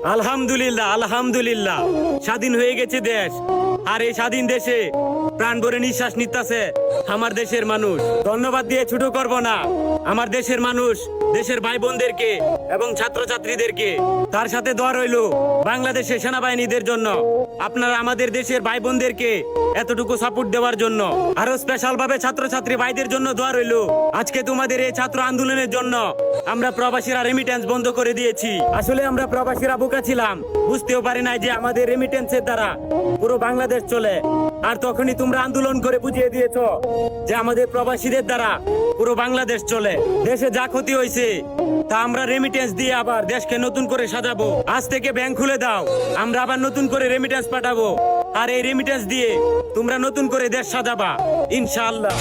আলহামদুলিল্লাহ, আলহামদুলিল্লাহ, স্বাধীন হয়ে গেছে দেশ। আর এই স্বাধীন দেশে প্রাণ ভরে নিঃশ্বাস নিতেছে আমার দেশের মানুষ। ধন্যবাদ দিয়ে ছোট করব না আমার দেশের মানুষ, দেশের ভাই বোনদেরকে এবং ছাত্রছাত্রীদেরকে। তার সাথে দোয়া রইল বাংলাদেশের সেনাবাহিনীদের জন্য। আপনারা আমাদের দেশের ভাই বোনদেরকে এতটুকু সাপোর্ট দেওয়ার জন্য। আরো স্পেশাল ভাবে ছাত্রছাত্রী ভাইদের জন্য দোয়া রইল। আজকে তোমাদের এই ছাত্র আন্দোলনের জন্য আমরা প্রবাসীরা রেমিটেন্স বন্ধ করে দিয়েছি। আসলে আমরা প্রবাসীরা বোকা ছিলাম, বুঝতেও পারি নাই যে আমাদের রেমিটেন্সের দ্বারা পুরো বাংলাদেশ চলে। আর তখনই তোমরা আন্দোলন করে বুঝিয়ে দিয়েছো যে আমাদের প্রবাসীদের দ্বারা পুরো বাংলাদেশ চলে। দেশে যা ক্ষতি হয়েছে তা আমরা রেমিটেন্স দিয়ে আবার দেশকে নতুন করে সাজাবো। আজ থেকে ব্যাংক খুলে দাও, আমরা আবার নতুন করে রেমিটেন্স পাঠাবো। আর এই রেমিটেন্স দিয়ে তোমরা নতুন করে দেশ সাজাবা ইনশাআল্লাহ।